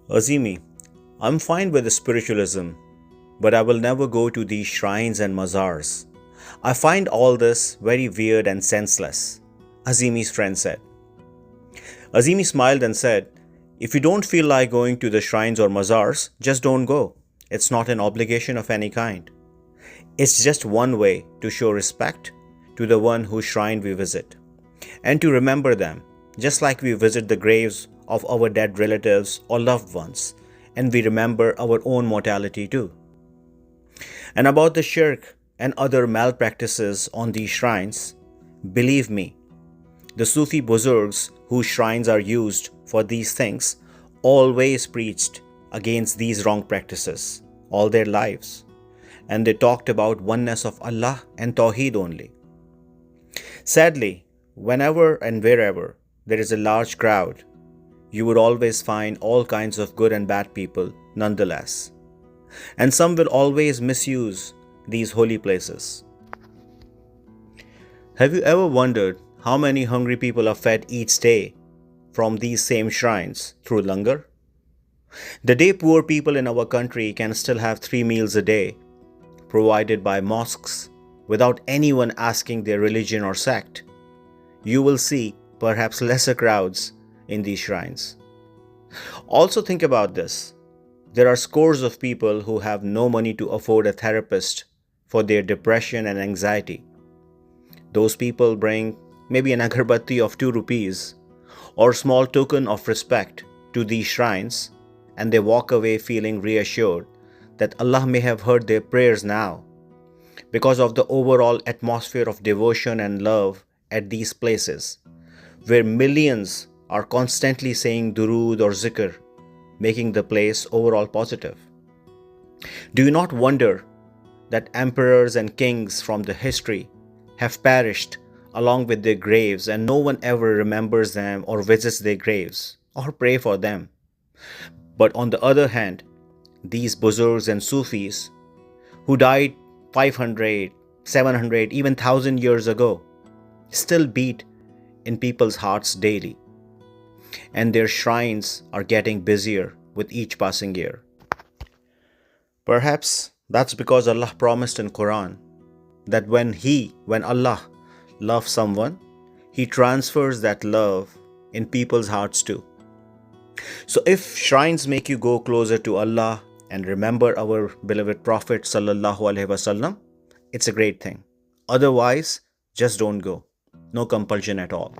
Azeemi, I'm fine with spiritualism, but I will never go to these shrines and Mazaars. I find all this very weird and senseless, Azeemi's friend said. Azeemi smiled and said, if you don't feel like going to the shrines or Mazaars, just don't go. It's not an obligation of any kind. It's just one way to show respect to the one whose shrine we visit, and to remember them, just like we visit the graves of our dead relatives or loved ones, and we remember our own mortality too. And about the shirk and other malpractices on these shrines, believe me, the Sufi Buzurgs whose shrines are used for these things always preached against these wrong practices all their lives, and they talked about oneness of Allah and Tawheed only. Sadly, whenever and wherever there is a large crowd, you would always find all kinds of good and bad people nonetheless. And some will always misuse these holy places. Have you ever wondered how many hungry people are fed each day from these same shrines through langar? The day poor people in our country can still have 3 meals a day, provided by mosques, without anyone asking their religion or sect, you will see perhaps lesser crowds in these shrines. Also think about this. There are scores of people who have no money to afford a therapist for their depression and anxiety. Those people bring maybe an agarbatti of 2 rupees or small token of respect to these shrines, and they walk away feeling reassured that Allah may have heard their prayers now because of the overall atmosphere of devotion and love at these places, where millions are constantly saying durood or zikr, making the place overall positive. Do you not wonder that emperors and kings from the history have perished along with their graves, and no one ever remembers them or visits their graves or pray for them? But on the other hand, these Buzurgs and Sufis who died 500, 700, even 1000 years ago still beat in people's hearts daily, and their shrines are getting busier with each passing year. Perhaps that's because Allah promised in Quran that when Allah loves someone, He transfers that love in people's hearts too. So if shrines make you go closer to Allah and remember our beloved Prophet Sallallahu Alaihi Wasallam, it's a great thing. Otherwise, just don't go. No compulsion at all.